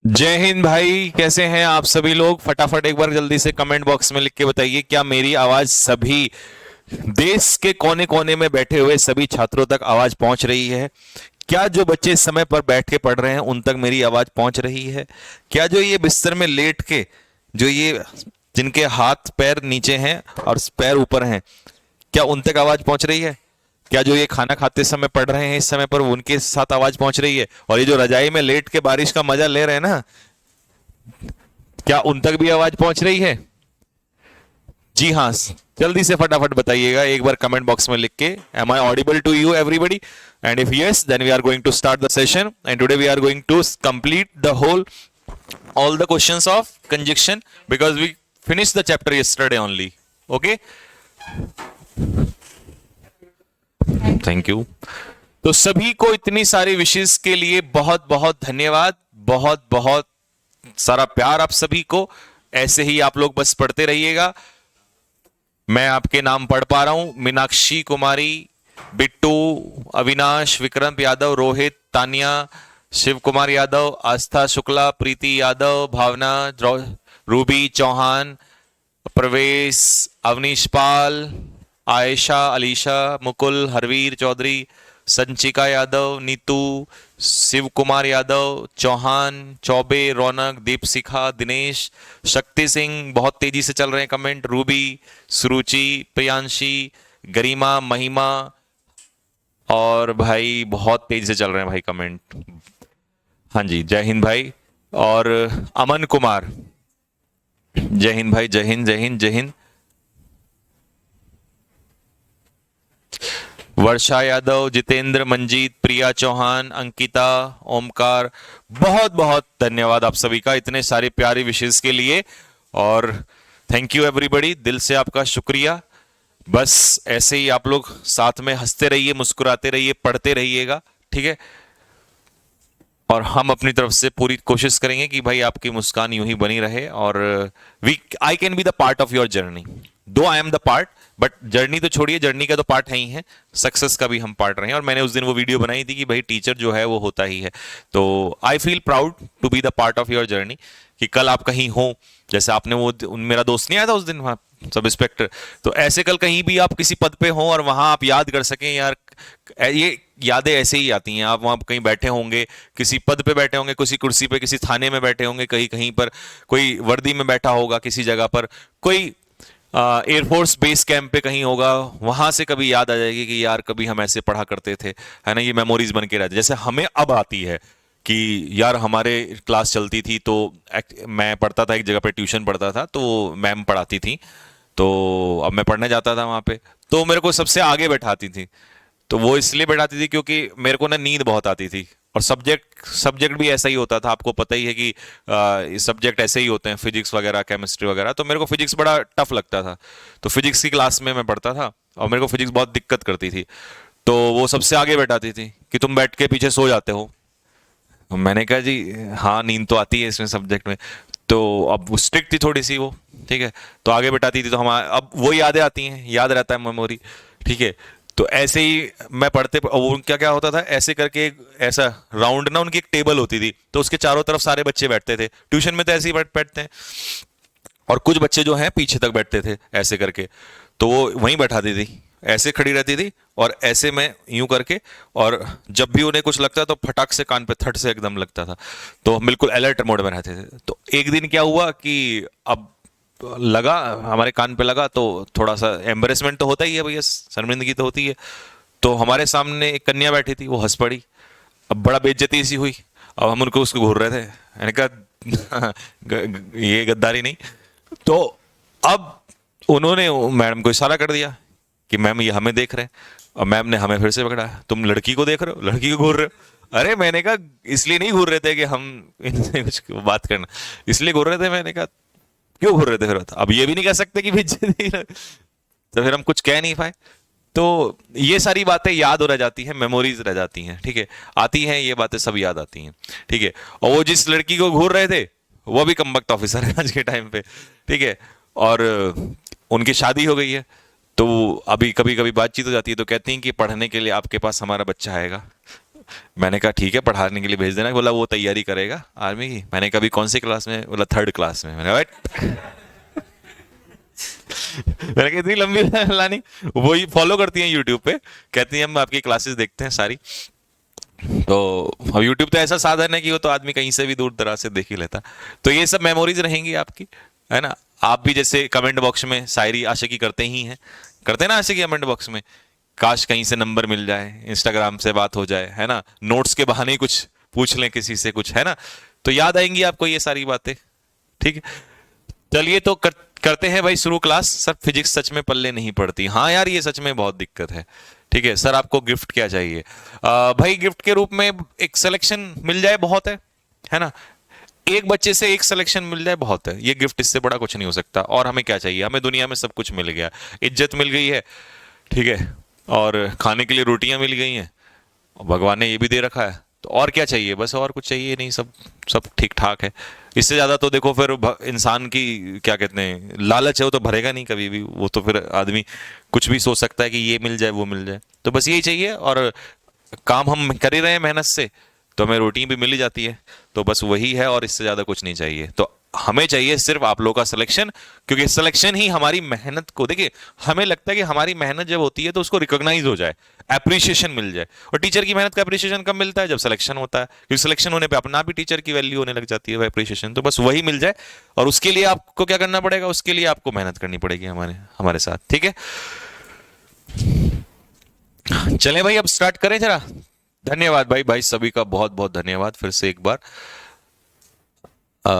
जय हिंद भाई, कैसे हैं आप सभी लोग? फटाफट एक बार जल्दी से कमेंट बॉक्स में लिख के बताइए, क्या मेरी आवाज सभी देश के कोने कोने में बैठे हुए सभी छात्रों तक आवाज पहुंच रही है? क्या जो बच्चे समय पर बैठ के पढ़ रहे हैं उन तक मेरी आवाज पहुंच रही है? क्या जो ये बिस्तर में लेट के, जो ये जिनके हाथ पैर नीचे हैं और पैर ऊपर हैं, क्या उन तक आवाज पहुंच रही है? क्या जो ये खाना खाते समय पढ़ रहे हैं इस समय पर उनके साथ आवाज पहुंच रही है? और ये जो रजाई में लेट के बारिश का मजा ले रहे हैं ना, क्या उन तक भी आवाज पहुंच रही है? जी हाँ, जल्दी से फटाफट बताइएगा एक बार कमेंट बॉक्स में लिख के, am I audible to you everybody? And if yes, then we are going to start the session and today we are going to complete the whole all the questions of conjunction because we finished the chapter yesterday only. Okay, thank you. तो सभी को इतनी सारी विशेष के लिए बहुत बहुत धन्यवाद, बहुत बहुत सारा प्यार आप सभी को। ऐसे ही आप लोग बस पढ़ते रहिएगा। मैं आपके नाम पढ़ पा रहा हूं, मीनाक्षी कुमारी, बिट्टू, अविनाश, विक्रम यादव, रोहित, तानिया, शिव कुमार यादव, आस्था शुक्ला, प्रीति यादव, भावना, रूबी चौहान, प्रवेश, अवनीश पाल, आयशा, अलीशा, मुकुल, हरवीर चौधरी, संचिका यादव, नीतू, शिव कुमार यादव, चौहान, चौबे, रौनक, दीपशिखा, दिनेश, शक्ति सिंह, बहुत तेजी से चल रहे हैं कमेंट, रूबी, सुरुचि, प्रियांशी, गरिमा, महिमा, और भाई बहुत तेजी से चल रहे हैं भाई कमेंट। हाँ जी, जय हिंद भाई। और अमन कुमार, जय हिंद भाई, जय हिंद, जय हिंद, जय हिंद। वर्षा यादव, जितेंद्र, मंजीत, प्रिया चौहान, अंकिता, ओमकार, बहुत बहुत धन्यवाद आप सभी का इतने सारे प्यारे विशेष के लिए। और थैंक यू एवरीबॉडी, दिल से आपका शुक्रिया। बस ऐसे ही आप लोग साथ में हंसते रहिए, मुस्कुराते रहिए, पढ़ते रहिएगा, ठीक है? और हम अपनी तरफ से पूरी कोशिश करेंगे कि भाई आपकी मुस्कान यूं ही बनी रहे। और we I can be the part of your journey, though I am the part, but journey तो छोड़िए, जर्नी का तो पार्ट है ही है, सक्सेस का भी हम पार्ट रहे हैं। और मैंने उस दिन वो वीडियो बनाई थी कि भाई टीचर जो है वो होता ही है। तो I feel proud to be the part of your journey, कि कल आप कहीं हो, जैसे आपने वो मेरा दोस्त नहीं आया था उस दिन वहाँ, सब इंस्पेक्टर, तो ऐसे कल कहीं भी आप किसी पद पे हो और वहां आप याद कर सकें यार, ये यादें ऐसे ही आती हैं। आप वहां कहीं बैठे होंगे, किसी पद पे बैठे होंगे, किसी कुर्सी पे, किसी थाने में बैठे होंगे, कहीं कहीं पर कोई वर्दी में बैठा होगा किसी जगह पर, कोई एयरफोर्स बेस कैंप पे कहीं होगा, वहां से कभी याद आ जाएगी कि यार कभी हम ऐसे पढ़ा करते थे, है ना? ये मेमोरीज बन के रहती है। जैसे हमें अब आती है कि यार हमारे क्लास चलती थी तो मैं पढ़ता था एक जगह पे, ट्यूशन पढ़ता था, तो मैम पढ़ाती थी, तो अब मैं पढ़ने जाता था वहां पे, तो मेरे को सबसे आगे बैठाती थी। तो वो इसलिए बैठाती थी क्योंकि मेरे को ना नींद बहुत आती थी, और सब्जेक्ट सब्जेक्ट भी ऐसा ही होता था। आपको पता ही है कि सब्जेक्ट ऐसे ही होते हैं, फिजिक्स वगैरह, केमिस्ट्री वगैरह। तो मेरे को फिजिक्स बड़ा टफ लगता था, तो फिजिक्स की क्लास में मैं पढ़ता था और मेरे को फिजिक्स बहुत दिक्कत करती थी। तो वो सबसे आगे बैठाती थी कि तुम बैठ के पीछे सो जाते हो। मैंने कहा जी हाँ, नींद तो आती है इसमें सब्जेक्ट में। तो अब वो स्ट्रिक्ट थी थोड़ी सी वो, ठीक है, तो आगे बैठाती थी, तो हम अब वो यादें आती हैं, याद रहता है मेमोरी, ठीक है। तो ऐसे ही मैं पढ़ते वो क्या क्या होता था, ऐसे करके ऐसा राउंड ना, उनकी एक टेबल होती थी, तो उसके चारों तरफ सारे बच्चे बैठते थे। ट्यूशन में तो ऐसे ही बैठते हैं, और कुछ बच्चे जो हैं पीछे तक बैठते थे ऐसे करके, तो वो वहीं बैठाती थी, ऐसे खड़ी रहती थी और ऐसे में यूं करके, और जब भी उन्हें कुछ लगता तो फटाक से कान पे थट से एकदम लगता था, तो हम बिल्कुल अलर्ट मोड में रहते थे। तो एक दिन क्या हुआ कि अब लगा, हमारे कान पे लगा, तो थोड़ा सा एम्बेरसमेंट तो होता ही है भैया, शर्मिंदगी तो होती है। तो हमारे सामने एक कन्या बैठी थी, वो हंस पड़ी। अब बड़ा बेइज्जती सी हुई। अब हम उनको उसको घूर रहे थे, मैंने कहा ये गद्दारी नहीं। तो अब उन्होंने मैडम को इशारा कर दिया कि मैम ये हमें देख रहे हैं, और मैम ने हमें फिर से पकड़ा, तुम लड़की को देख रहे हो, लड़की को घूर रहे हो। अरे मैंने कहा इसलिए नहीं घूर रहे थे कि हम इनसे कुछ बात करना, इसलिए घूर रहे थे। मैंने कहा क्यों घूर रहे थे फिर? अब ये भी नहीं कह सकते कि बेइज्जती, तो फिर हम कुछ कह नहीं पाए। तो ये सारी बातें याद हो रह जाती हैं, मेमोरीज रह जाती हैं, ठीक है, आती हैं ये बातें, सब याद आती हैं, ठीक है। और वो जिस लड़की को घूर रहे थे वो भी कमबख्त ऑफिसर है आज के टाइम पे, ठीक है, और उनकी शादी हो गई है। तो अभी कभी कभी बातचीत हो जाती है, तो कहती हैं कि पढ़ने के लिए आपके पास हमारा बच्चा आएगा। मैंने कहा ठीक है पढ़ाने के लिए भेज देना। बोला वो तैयारी करेगा आर्मी की। मैंने कभी कौन सी क्लास में? बोला थर्ड क्लास में। मैंने कहा, मैंने कहा इतनी लंबी लानी। वही फॉलो करती हैं यूट्यूब पे, कहती हैं हम आपकी क्लासेस देखते हैं सारी। तो अब यूट्यूब तो ऐसा साधन है कि वो तो आदमी कहीं से भी दूर दराज से देख ही लेता। तो ये सब मेमोरीज रहेंगी आपकी, है ना। आप भी जैसे कमेंट बॉक्स में शायरी आशिकी करते ही हैं, करते हैं ना आशिकी कमेंट बॉक्स में। काश कहीं से नंबर मिल जाए, इंस्टाग्राम से बात हो जाए, है ना, नोट्स के बहाने ही कुछ पूछ लें किसी से कुछ, है ना। तो याद आएंगी आपको ये सारी बातें। ठीक है, चलिए तो करते हैं भाई शुरू क्लास। सर फिजिक्स सच में पल्ले नहीं पड़ती। हाँ यार ये सच में बहुत दिक्कत है। ठीक है सर, आपको गिफ्ट क्या चाहिए? भाई गिफ्ट के रूप में एक सिलेक्शन मिल जाए बहुत है ना। एक बच्चे से एक सिलेक्शन मिल जाए बहुत है। ये गिफ्ट इससे बड़ा कुछ नहीं हो सकता। और हमें क्या चाहिए? हमें दुनिया में सब कुछ मिल गया, इज्जत मिल गई है, ठीक है, और खाने के लिए रोटियां मिल गई हैं, और भगवान ने ये भी दे रखा है। तो और क्या चाहिए? बस और कुछ चाहिए नहीं, सब सब ठीक ठाक है। इससे ज्यादा तो देखो फिर इंसान की क्या कहते हैं, लालच है वो तो भरेगा नहीं कभी भी। वो तो फिर आदमी कुछ भी सोच सकता है कि ये मिल जाए वो मिल जाए। तो बस यही चाहिए, और काम हम कर ही रहे हैं मेहनत से, तो हमें रोटी भी मिल ही जाती है। तो बस वही है, और इससे ज्यादा कुछ नहीं चाहिए। तो हमें चाहिए सिर्फ आप लोगों का सिलेक्शन, क्योंकि सिलेक्शन ही हमारी मेहनत को, देखिए हमें लगता है कि हमारी मेहनत जब होती है तो उसको रिकॉग्नाइज हो जाए, एप्रिसिएशन मिल जाए। और टीचर की मेहनत का एप्रिसिएशन कब मिलता है? जब सिलेक्शन होता है, क्योंकि सिलेक्शन होने पे अपना भी टीचर की वैल्यू होने लग जाती है, एप्रिसिएशन। तो बस वही मिल जाए, और उसके लिए आपको क्या करना पड़ेगा? उसके लिए आपको मेहनत करनी पड़ेगी हमारे हमारे साथ, ठीक है। चलें भाई अब स्टार्ट करें जरा। धन्यवाद भाई, भाई सभी का बहुत बहुत धन्यवाद फिर से एक बार। आ,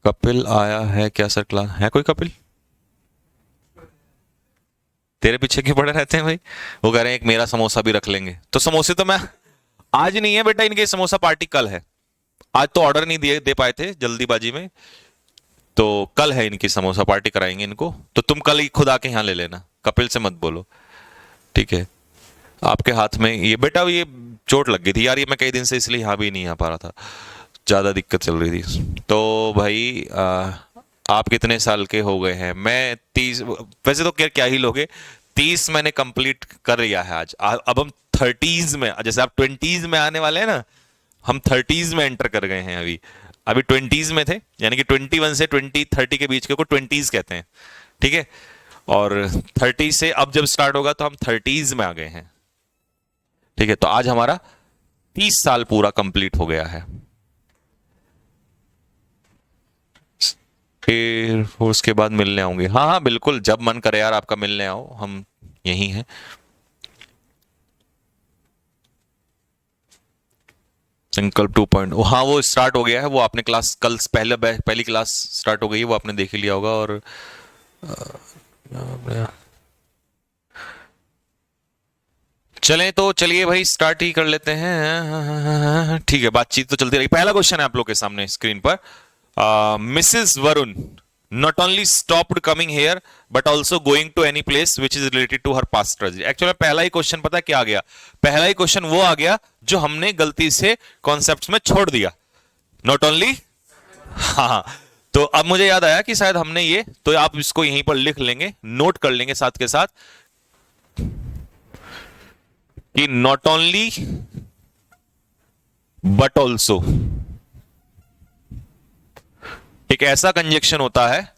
कपिल आया है क्या सर? क्लास है कोई कपिल? तेरे पीछे क्यों पड़े रहते हैं भाई? वो कह रहे हैं एक मेरा समोसा भी रख लेंगे। तो समोसे तो मैं आज नहीं है बेटा, इनके समोसा पार्टी कल है। आज तो ऑर्डर नहीं दिए दे पाए थे जल्दीबाजी में, तो कल है इनकी समोसा पार्टी, कराएंगे इनको। तो तुम कल ही खुद आके यहाँ ले लेना, कपिल से मत बोलो, ठीक है। आपके हाथ में ये बेटा, ये चोट लग गई थी यार, ये मैं कई दिन से इसलिए यहाँ भी नहीं आ पा रहा था, ज़्यादा दिक्कत चल रही थी। तो भाई आप कितने साल के हो गए हैं? मैं 30। वैसे तो क्या क्या ही लोगे, 30 मैंने कंप्लीट कर लिया है आज। अब हम थर्टीज में, जैसे आप ट्वेंटीज में आने वाले हैं ना, हम थर्टीज में एंटर कर गए हैं अभी। अभी ट्वेंटीज में थे, यानी कि 21 से 20-30 के बीच के को ट्वेंटीज कहते हैं, ठीक है। और 30 से अब जब स्टार्ट होगा तो हम थर्टीज में आ गए हैं, ठीक है। तो आज हमारा 30 साल पूरा कंप्लीट हो गया है। फिर उसके बाद मिलने आऊंगे। हाँ हाँ बिल्कुल, जब मन करे यार आपका मिलने आओ, हम यही हैं। संकल्प 2.0, हाँ वो स्टार्ट हो गया है। वो आपने क्लास कल पहली क्लास स्टार्ट हो गई है, वो आपने देख ही लिया होगा। और चलें तो चलिए भाई स्टार्ट ही कर लेते हैं, ठीक है। बातचीत तो चलती रही। पहला क्वेश्चन है आप लोग के सामने स्क्रीन पर। Mrs Varun not only stopped coming here but also going to any place which is related to her past tragedy। Actually पहला ही क्वेश्चन पता है क्या आ गया? पहला ही क्वेश्चन वो आ गया जो हमने गलती से कॉन्सेप्ट्स में छोड़ दिया। नॉट ओनली, हाँ, तो अब मुझे याद आया कि शायद हमने ये, तो आप इसको यहीं पर लिख लेंगे, नोट कर लेंगे साथ के साथ, कि नॉट ओनली बट ऑल्सो एक ऐसा कंजक्शन होता है,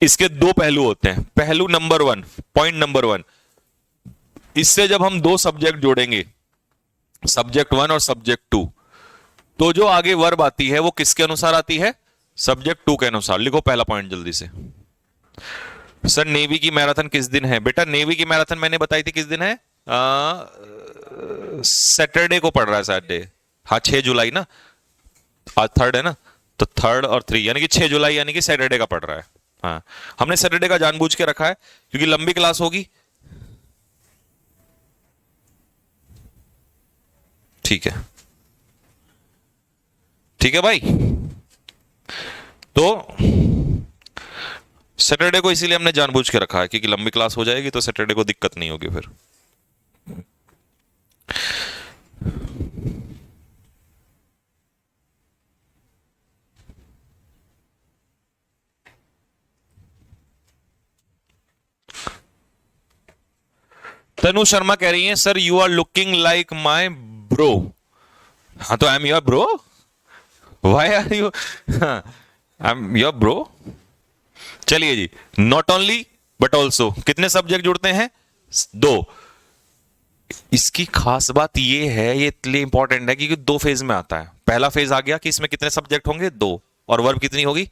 इसके दो पहलू होते हैं। पहलू नंबर 1, पॉइंट नंबर 1, इससे जब हम दो सब्जेक्ट जोड़ेंगे, सब्जेक्ट 1 और सब्जेक्ट 2, तो जो आगे वर्ब आती है वो किसके अनुसार आती है? सब्जेक्ट 2 के अनुसार। लिखो पहला पॉइंट जल्दी से। सर नेवी की मैराथन किस दिन है? बेटा नेवी की मैराथन मैंने बताई थी किस दिन है, सैटरडे को पड़ रहा है सैटरडे। हाँ 6 जुलाई ना, आज थर्ड है ना, तो थर्ड और 3 यानी कि 6 जुलाई यानी कि सैटरडे का पड़ रहा है। हाँ हमने सैटरडे का जानबूझ के रखा है क्योंकि लंबी क्लास होगी, ठीक है, ठीक है भाई। तो सैटरडे को इसीलिए हमने जानबूझ के रखा है क्योंकि लंबी क्लास हो जाएगी तो सैटरडे को दिक्कत नहीं होगी फिर। तनु शर्मा कह रही हैं sir you are looking like my bro. हाँ तो I am your bro, why are you, I am your bro. चलिए जी, नॉट ओनली बट ऑल्सो कितने सब्जेक्ट जुड़ते हैं? दो। इसकी खास बात ये है, ये इतनी इंपॉर्टेंट है क्योंकि दो फेज में आता है। पहला फेज आ गया कि इसमें कितने सब्जेक्ट होंगे? दो। और वर्ब कितनी होगी?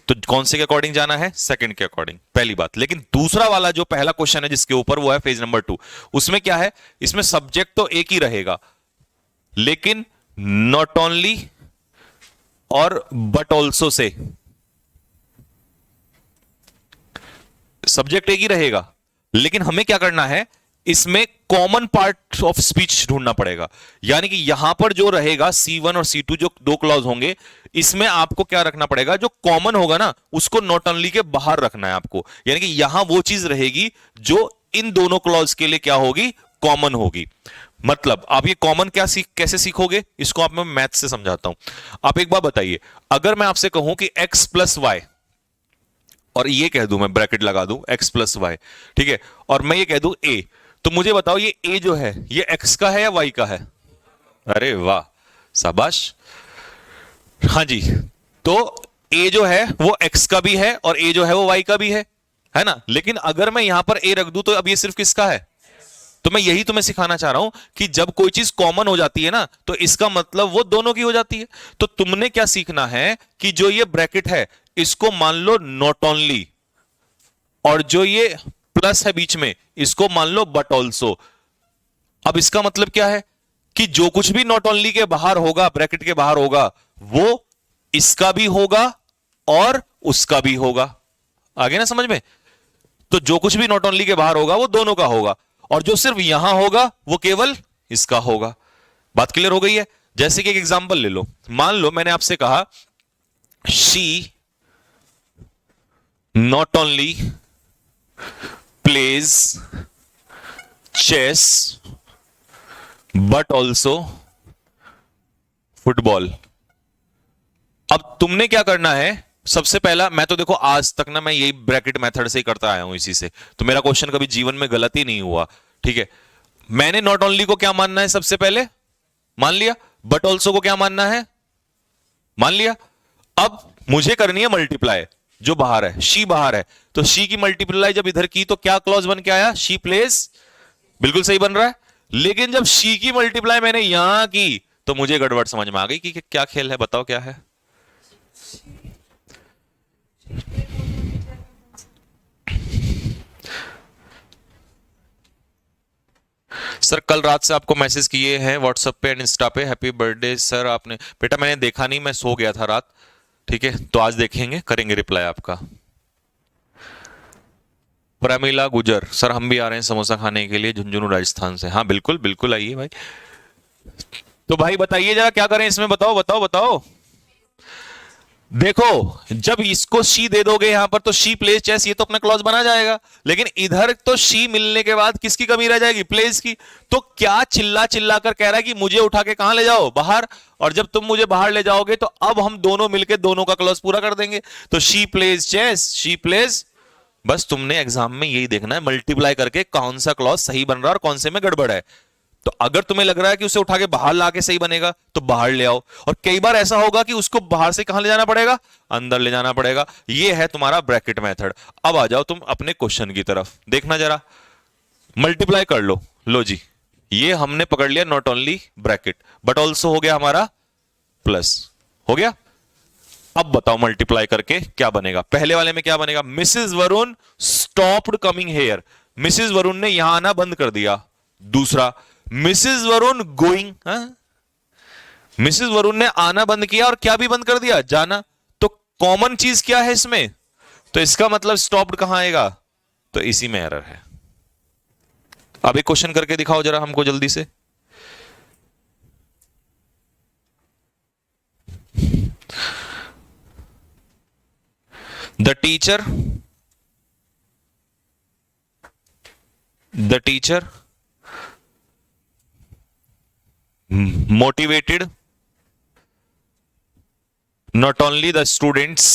तो कौन से के अकॉर्डिंग जाना है? सेकंड के अकॉर्डिंग, पहली बात। लेकिन दूसरा वाला जो पहला क्वेश्चन है जिसके ऊपर, वो है फेज नंबर 2। उसमें क्या है? इसमें सब्जेक्ट तो एक ही रहेगा, लेकिन नॉट ओनली और बट ऑल्सो से सब्जेक्ट एक ही रहेगा, लेकिन हमें क्या करना है? इसमें कॉमन पार्ट ऑफ स्पीच ढूंढना पड़ेगा। यानी कि यहां पर जो रहेगा C1 और C2, जो दो क्लॉज होंगे, इसमें आपको क्या रखना पड़ेगा? जो कॉमन होगा ना, उसको नॉट ओनली के बाहर रखना है आपको। यानी कि यहां वो चीज रहेगी जो इन दोनों क्लॉज के लिए क्या होगी? कॉमन होगी। मतलब आप ये कॉमन क्या कैसे सीखोगे? इसको आप मैं मैथ से समझाता हूं। आप एक बार बताइए, अगर मैं आपसे कहूं कि x प्लस वाई, और ये कह दूं, मैं ब्रैकेट लगा दूं x प्लस वाई, ठीक है, और मैं ये कह दूं a, तो मुझे बताओ ये a जो है ये x का है या y का है? अरे वाह, शाबाश। हाँ जी, तो a जो है वो x का भी है और a जो है वो y का भी है ना? लेकिन अगर मैं यहां पर a रख दूं तो अब ये सिर्फ किसका है? तो मैं यही तुम्हें सिखाना चाह रहा हूं कि जब कोई चीज कॉमन हो जाती है ना, तो इसका मतलब वो दोनों की हो जाती है। तो तुमने क्या सीखना है कि जो ये ब्रैकेट है इसको मान लो नॉट ओनली, और जो ये प्लस है बीच में इसको मान लो बट ऑल्सो। अब इसका मतलब क्या है? कि जो कुछ भी नॉट ओनली के बाहर होगा, ब्रैकेट के बाहर होगा, वो इसका भी होगा और उसका भी होगा। आगे ना समझ में? तो जो कुछ भी नॉट ओनली के बाहर होगा वो दोनों का होगा, और जो सिर्फ यहां होगा वो केवल इसका होगा। बात क्लियर हो गई है? जैसे कि एक एग्जांपल ले लो, मान लो मैंने आपसे कहा she not only plays chess but also football. अब तुमने क्या करना है? सबसे पहला, मैं तो देखो आज तक ना मैं यही ब्रैकेट मेथड से ही करता आया हूं, इसी से तो मेरा क्वेश्चन कभी जीवन में गलत ही नहीं हुआ, ठीक है। मैंने नॉट ओनली को क्या मानना है? सबसे पहले मान लिया। बट ऑल्सो को क्या मानना है? मान लिया। अब मुझे करनी है मल्टीप्लाई, जो बाहर है, शी बाहर है, तो शी की मल्टीप्लाई जब इधर की तो क्या क्लॉज बन के आया? शी प्लेस, बिल्कुल सही बन रहा है। लेकिन जब शी की मल्टीप्लाई मैंने यहां की तो मुझे गड़बड़ समझ में आ गई कि क्या खेल है, बताओ क्या है? सर कल रात से आपको मैसेज किए हैं व्हाट्सएप पे एंड इंस्टा पे, हैप्पी बर्थडे सर। आपने बेटा, मैंने देखा नहीं, मैं सो गया था रात, ठीक है, तो आज देखेंगे, करेंगे रिप्लाई आपका। प्रमिला गुजर, सर हम भी आ रहे हैं समोसा खाने के लिए झुंझुनू राजस्थान से। हाँ बिल्कुल बिल्कुल आइए भाई। तो भाई बताइए जरा क्या करें इसमें, बताओ बताओ बताओ। देखो, जब इसको शी दे दोगे यहां पर तो शी प्लेस चेस, ये तो अपना क्लॉज बना जाएगा। लेकिन इधर तो शी मिलने के बाद किसकी कमी रह जाएगी? प्लेस की। तो क्या चिल्ला चिल्ला कर कह रहा है कि मुझे उठा के कहां ले जाओ? बाहर। और जब तुम मुझे बाहर ले जाओगे तो अब हम दोनों मिलकर दोनों का क्लॉज पूरा कर देंगे। तो she plays chess, she plays. बस तुमने एग्जाम में यही देखना है मल्टीप्लाई करके कौन सा क्लॉज सही बन रहा है और कौन से में गड़बड़ है। तो अगर तुम्हें लग रहा है कि उसे उठा के बाहर लाके सही बनेगा तो बाहर ले आओ, और कई बार ऐसा होगा कि उसको बाहर से कहां ले जाना पड़ेगा? अंदर ले जाना पड़ेगा। ये है तुम्हारा ब्रैकेट मेथड। अब आ जाओ तुम अपने क्वेश्चन की तरफ, देखना जरा, मल्टीप्लाई कर लो। लो जी, ये हमने पकड़ लिया not only bracket but also हो गया हमारा प्लस, हो गया। अब बताओ मल्टीप्लाई करके क्या बनेगा? पहले वाले में क्या बनेगा? Mrs Varun stopped coming here, Mrs Varun ने यहां आना बंद कर दिया। दूसरा, Mrs Varun going, Mrs Varun ने आना बंद किया और क्या भी बंद कर दिया? जाना। तो कॉमन चीज क्या है इसमें? तो इसका मतलब स्टॉप्ड कहां आएगा? तो इसी में एरर है। अब एक क्वेश्चन करके दिखाओ जरा हमको जल्दी से। The teacher motivated not only the students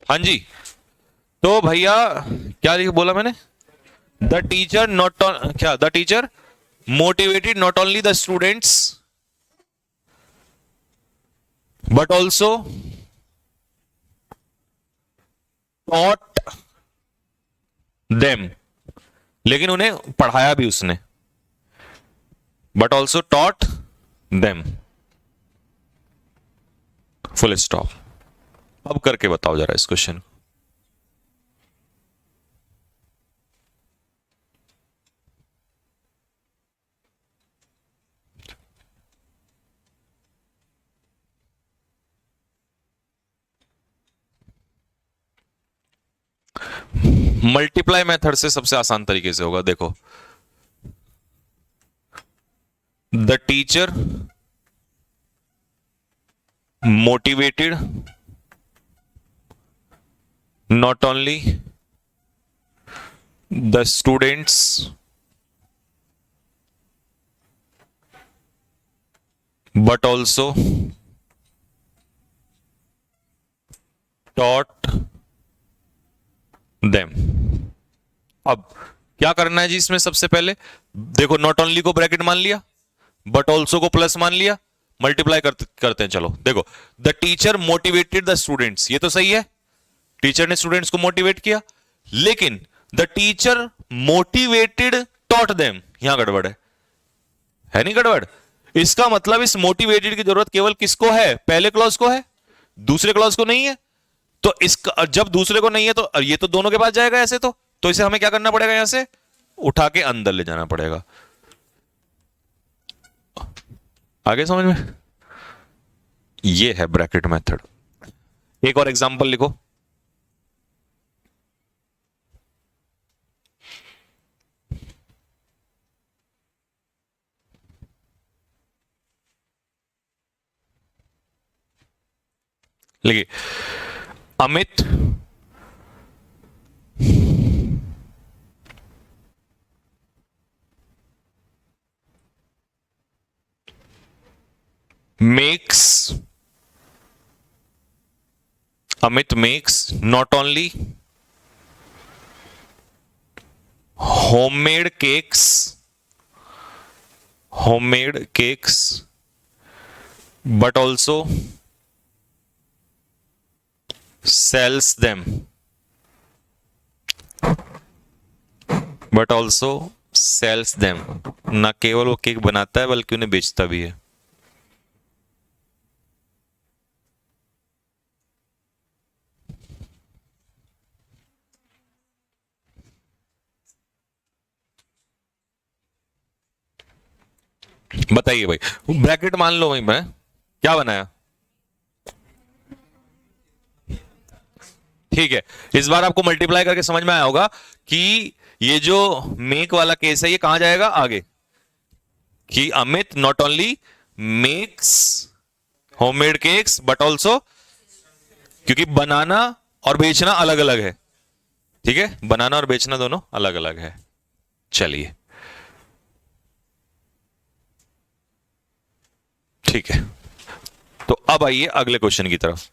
हाँ जी, तो भैया क्या बोला मैंने? द टीचर नॉट क्या, the teacher motivated not only the students but also taught them, लेकिन उन्हें पढ़ाया भी उसने, but also taught them, full stop. अब करके बताओ जरा इस क्वेश्चन। मल्टीप्लाई मेथड से सबसे आसान तरीके से होगा, देखो। The teacher motivated not only the students but also taught them। अब क्या करना है जी इसमें? सबसे पहले देखो, नॉट ओनली को ब्रैकेट मान लिया, बट ऑल्सो को प्लस मान लिया, मल्टीप्लाई करते हैं। चलो देखो, the teacher motivated the students, ये तो सही है, टीचर ने स्टूडेंट्स को मोटिवेट किया, लेकिन the teacher motivated taught them, यहां गड़बड़ है नहीं गड़बड़? इसका मतलब इस मोटिवेटेड की जरूरत केवल किसको है? पहले क्लॉज को है, दूसरे क्लॉज को नहीं है। तो इसका जब दूसरे को नहीं है तो ये तो दोनों के पास जाएगा ऐसे, तो इसे हमें क्या करना पड़ेगा? यहां से उठा के अंदर ले जाना पड़ेगा। आगे समझ में? ये है ब्रैकेट मेथड। एक और एग्जांपल लिखो। लिखिए, Amit makes not only homemade cakes but also sells them, ना केवल वो केक बनाता है बल्कि उन्हें बेचता भी है। बताइए भाई, ब्रैकेट मान लो भाई, मैं क्या बनाया? ठीक है, इस बार आपको मल्टीप्लाई करके समझ में आया होगा कि ये जो मेक वाला केस है ये कहां जाएगा आगे, कि Amit not only makes homemade cakes but also, क्योंकि बनाना और बेचना अलग अलग है। ठीक है, बनाना और बेचना दोनों अलग अलग है। चलिए ठीक है, तो अब आइए अगले क्वेश्चन की तरफ।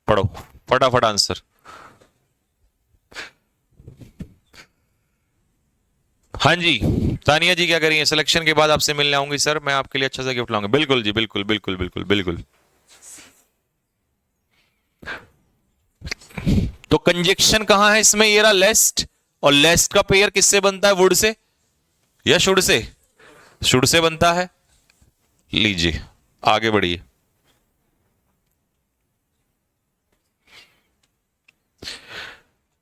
पढ़ो फटाफट आंसर। हाँ जी, तानिया जी क्या करिए? सिलेक्शन के बाद आपसे मिलने आऊंगी सर, मैं आपके लिए अच्छा सा गिफ्ट लाऊंगा। बिल्कुल जी, बिल्कुल बिल्कुल बिल्कुल बिल्कुल। तो कंजक्शन कहां है इसमें? ये रहा लेस्ट, और लेस्ट का पेयर किससे बनता है? वुड से या शुड से? शुड से बनता है। लीजिए आगे बढ़िए।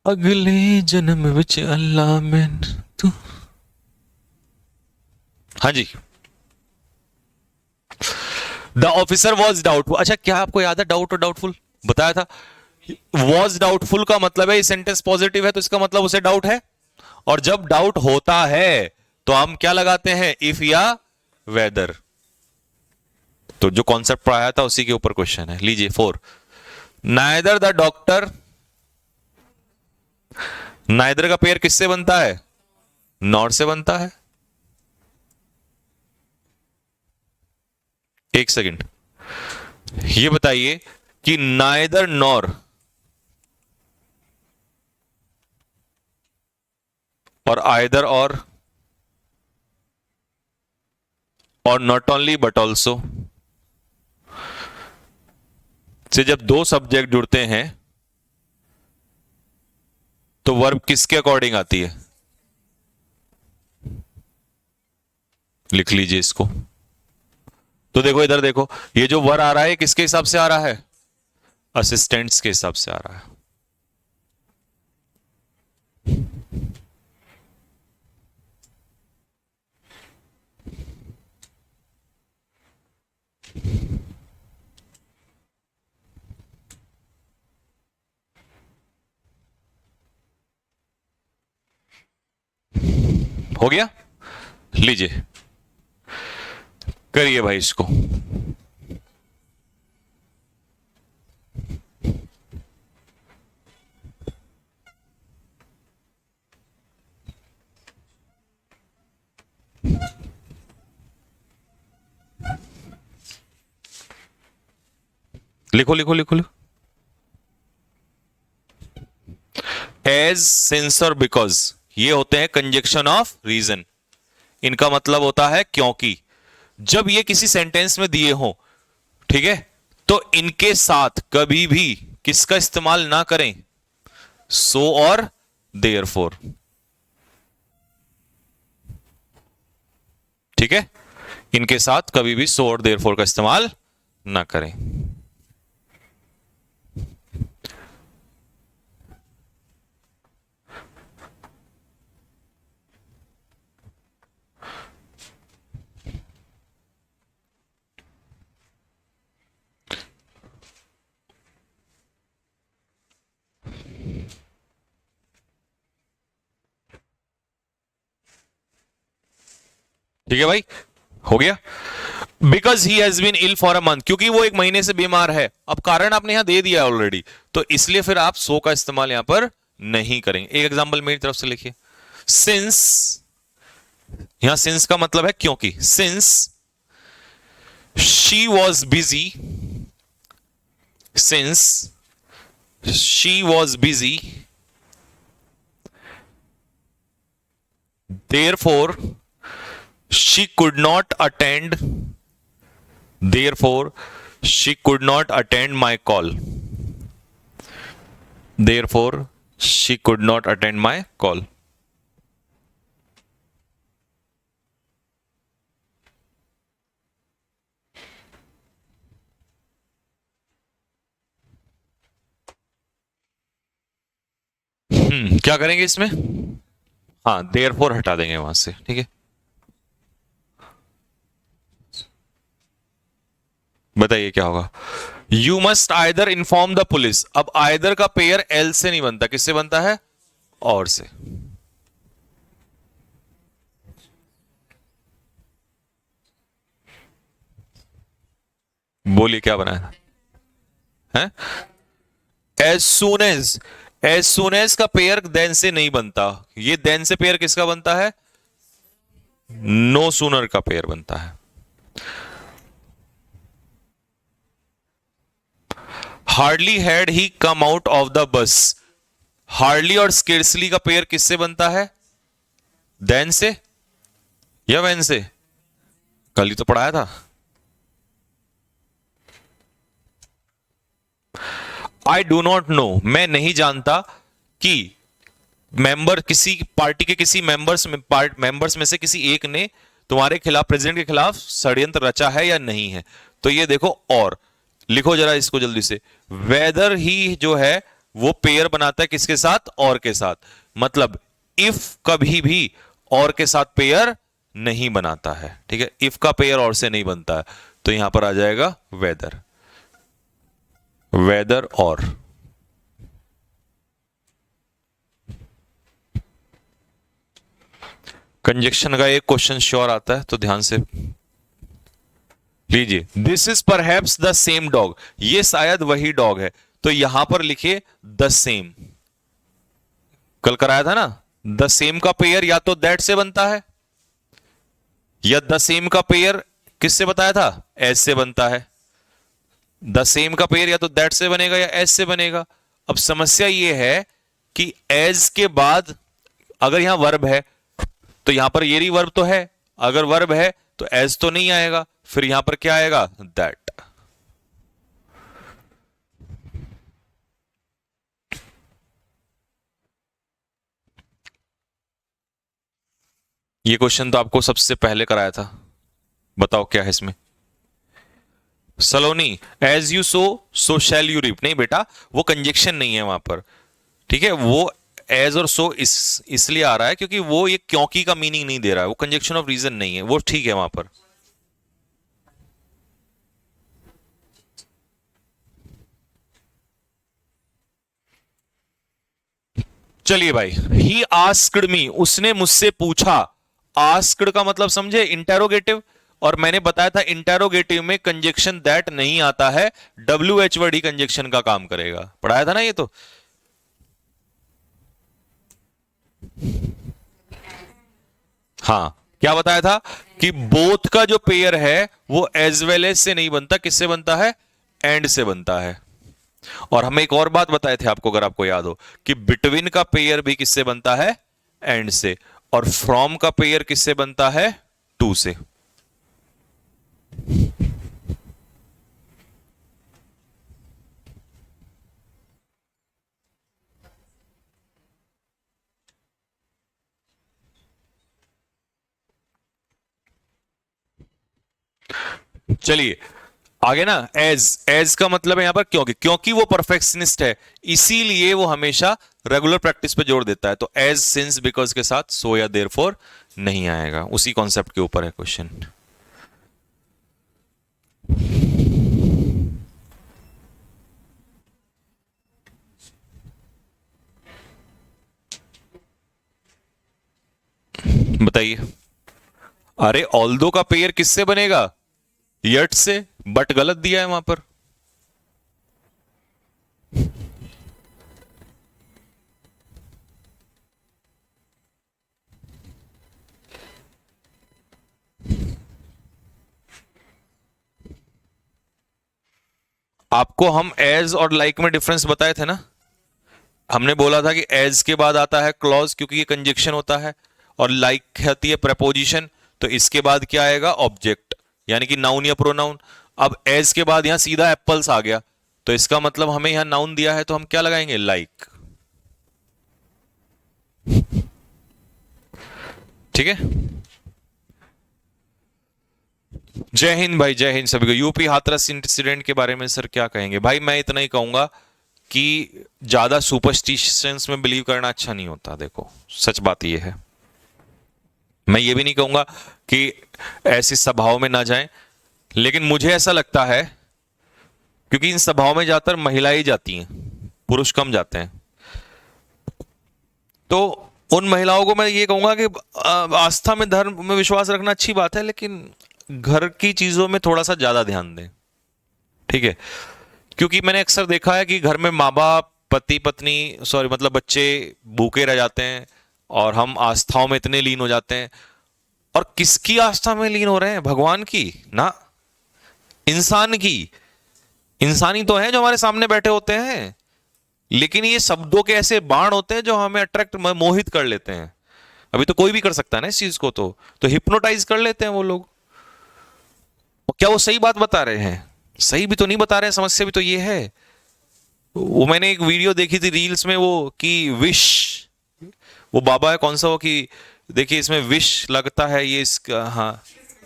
अगले जन्म विच अल्लाह में तू। हाँ जी, द ऑफिसर वॉज डाउटफुल। अच्छा, क्या आपको याद है डाउट और डाउटफुल बताया था? वॉज डाउटफुल का मतलब है ये सेंटेंस पॉजिटिव है तो इसका मतलब उसे डाउट है, और जब डाउट होता है तो हम क्या लगाते हैं? इफ या वेदर। तो जो कॉन्सेप्ट पढ़ाया था उसी के ऊपर क्वेश्चन है। लीजिए 4, नाइदर द डॉक्टर, नाइदर का पेयर किससे बनता है? नॉर से बनता है। एक सेकंड, ये बताइए कि नाइदर नॉर और आइदर और not only but also say जब दो सब्जेक्ट जुड़ते हैं तो वर्ब किसके अकॉर्डिंग आती है? लिख लीजिए इसको। तो देखो इधर देखो, ये जो वर आ रहा है किसके हिसाब से आ रहा है? असिस्टेंट्स के हिसाब से आ रहा है। हो गया? लीजिए करिए भाई इसको। लिखो लिखो लिखो लिखो। एज, सिंस और बिकॉज ये होते हैं कंजक्शन ऑफ रीजन। इनका मतलब होता है क्योंकि। जब ये किसी सेंटेंस में दिए हो, ठीक है, तो इनके साथ कभी भी किसका इस्तेमाल ना करें? सो और देयरफॉर। ठीक है, इनके साथ कभी भी सो और देयरफॉर का इस्तेमाल ना करें। ठीक है भाई, हो गया। Because he has been ill for a month, क्योंकि वो एक महीने से बीमार है। अब कारण आपने यहां दे दिया ऑलरेडी, तो इसलिए फिर आप सो का इस्तेमाल यहां पर नहीं करेंगे। एक एग्जांपल मेरी तरफ से लिखिए। सिंस, यहां सिंस का मतलब है क्योंकि। Since she was busy, since she was busy, therefore she could not attend, therefore she could not attend my call, therefore she could not attend my call. क्या करेंगे इसमें? हाँ, therefore हटा देंगे वहां से। ठीक है, बताइए क्या होगा? You must either inform the police. अब आइदर का पेयर एल से नहीं बनता, किससे बनता है? और से। बोलिए क्या बनाया है? एज सुन एज का पेयर देन से नहीं बनता। ये देन से पेयर किसका बनता है? नो सूनर का पेयर बनता है। Hardly had he come out of the bus. Hardly और स्केर्सली का पेयर किससे बनता है? देन से या वेन से? कल ही तो पढ़ाया था। आई डू नॉट नो, मैं नहीं जानता कि मेंबर, किसी पार्टी के किसी मेंबर्स में से किसी एक ने तुम्हारे खिलाफ, प्रेसिडेंट के खिलाफ षड्यंत्र रचा है या नहीं है। तो ये देखो, और लिखो जरा इसको जल्दी से। वेदर ही जो है वो पेयर बनाता है किसके साथ? और के साथ। मतलब इफ कभी भी और के साथ पेयर नहीं बनाता है। ठीक है, इफ का पेयर और से नहीं बनता है, तो यहां पर आ जाएगा वेदर, वेदर और। कंजक्शन का एक क्वेश्चन श्योर आता है, तो ध्यान से लीजिए। This is perhaps the same dog, ये शायद वही डॉग है, तो यहां पर लिखिए द सेम। कल कराया था ना, द सेम का पेयर या तो दैट से बनता है, या द सेम का पेयर किससे बताया था? एज से बनता है। द सेम का पेयर या तो दैट से बनेगा या एज से बनेगा। अब समस्या ये है कि एज के बाद अगर यहां वर्ब है तो यहां पर ये वर्ब तो है, अगर वर्ब है तो एज तो नहीं आएगा, फिर यहां पर क्या आएगा, दैट। ये क्वेश्चन तो आपको सबसे पहले कराया था, बताओ क्या है इसमें। Saloni, as you sow shall you reap, नहीं बेटा वो कंजक्शन नहीं है वहां पर, ठीक है। वो एज और सो इसलिए आ रहा है क्योंकि वो ये क्योंकि का मीनिंग नहीं दे रहा है, वो कंजक्शन ऑफ रीजन नहीं है, वो ठीक है वहां पर। चलिए भाई, ही आस्क्ड मी, उसने मुझसे पूछा। आस्क्ड का मतलब समझे, इंटेरोगेटिव। और मैंने बताया था इंटेरोगेटिव में कंजक्शन दैट नहीं आता है, डब्ल्यू एच वर्ड ही कंजक्शन का काम करेगा, पढ़ाया था ना ये तो। हाँ, क्या बताया था कि बोथ का जो पेयर है वो एज वेल एज से नहीं बनता, किससे बनता है, एंड से बनता है। और हम एक और बात बताए थे आपको, अगर आपको याद हो, कि बिटवीन का पेयर भी किससे बनता है, एंड से। और फ्रॉम का पेयर किससे बनता है, टू से। चलिए आगे ना, एज, एज का मतलब है यहां पर क्योंकि, क्योंकि वो परफेक्शनिस्ट है इसीलिए वो हमेशा रेगुलर प्रैक्टिस पे जोर देता है। तो एज, सिंस, बिकॉज के साथ सो या देयरफॉर नहीं आएगा, उसी कॉन्सेप्ट के ऊपर है क्वेश्चन। बताइए। अरे ऑल्दो का पेयर किससे बनेगा, यट से, बट गलत दिया है वहां पर। आपको हम एज और लाइक में डिफरेंस बताए थे ना। हमने बोला था कि एज के बाद आता है क्लॉज क्योंकि ये कंजक्शन होता है, और लाइक कहती है प्रपोजिशन, तो इसके बाद क्या आएगा, ऑब्जेक्ट, यानी कि नाउन या प्रोनाउन। अब एज के बाद यहां सीधा एप्पल्स आ गया, तो इसका मतलब हमें यहां नाउन दिया है तो हम क्या लगाएंगे, लाइक। ठीक है। जय हिंद भाई, जय हिंद सभी को। यूपी हाथरस इंसिडेंट के बारे में सर क्या कहेंगे। भाई मैं इतना ही कहूंगा कि ज्यादा सुपरस्टिशंस में बिलीव करना अच्छा नहीं होता। देखो सच बात यह है, मैं ये भी नहीं कहूंगा कि ऐसी सभाओं में ना जाएं, लेकिन मुझे ऐसा लगता है क्योंकि इन सभाओं में ज्यादातर महिलाएं जाती हैं, पुरुष कम जाते हैं, तो उन महिलाओं को मैं ये कहूंगा कि आस्था में, धर्म में विश्वास रखना अच्छी बात है, लेकिन घर की चीजों में थोड़ा सा ज्यादा ध्यान दें, ठीक है। क्योंकि मैंने अक्सर देखा है कि घर में माँ बाप, पति पत्नी, सॉरी मतलब बच्चे भूखे रह जाते हैं और हम आस्थाओं में इतने लीन हो जाते हैं। और किसकी आस्था में लीन हो रहे हैं, भगवान की ना, इंसान की। इंसानी तो है जो हमारे सामने बैठे होते हैं, लेकिन ये शब्दों के ऐसे बाण होते हैं जो हमें अट्रैक्ट, मोहित कर लेते हैं। अभी तो कोई भी कर सकता है ना इस चीज को, तो हिप्नोटाइज कर लेते हैं वो लोग। क्या वो सही बात बता रहे हैं, सही भी तो नहीं बता रहे हैं, समस्या भी तो ये है। वो मैंने एक वीडियो देखी थी रील्स में, वो कि विश, वो बाबा है कौन सा, वो कि देखिए इसमें विश लगता है, ये इसका, हाँ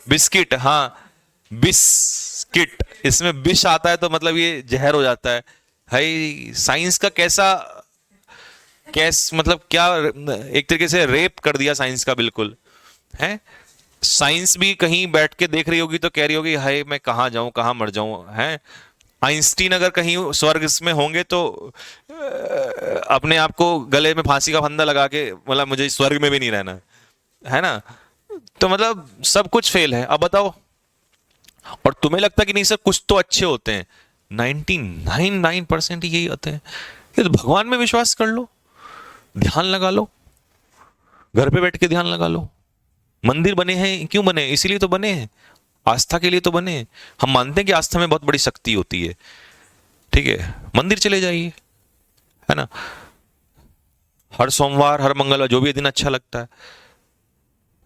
बिस्किट, हाँ बिस्किट, इसमें विश आता है तो मतलब ये जहर हो जाता है। भाई साइंस का कैस मतलब क्या, एक तरीके से रेप कर दिया साइंस का, बिल्कुल है। साइंस भी कहीं बैठ के देख रही होगी तो कह रही होगी हाय मैं कहाँ जाऊं, कहाँ मर जाऊं, है। आइंस्टीन अगर कहीं स्वर्ग में होंगे तो अपने आप को गले में फांसी का फंदा लगा के, मतलब मुझे स्वर्ग में भी नहीं रहना, है ना। तो मतलब सब कुछ फेल है, अब बताओ। और तुम्हें लगता कि नहीं सर कुछ तो अच्छे होते हैं, 99.9% यही होते हैं। ये तो भगवान में विश्वास कर लो, ध्यान लगा लो, घर पे बैठ के ध्यान लगा लो। मंदिर बने हैं क्यों बने, इसीलिए तो बने हैं, आस्था के लिए तो बने। हम मानते हैं कि आस्था में बहुत बड़ी शक्ति होती है, ठीक है, मंदिर चले जाइए, है ना, हर सोमवार हर मंगलवार जो भी दिन अच्छा लगता है,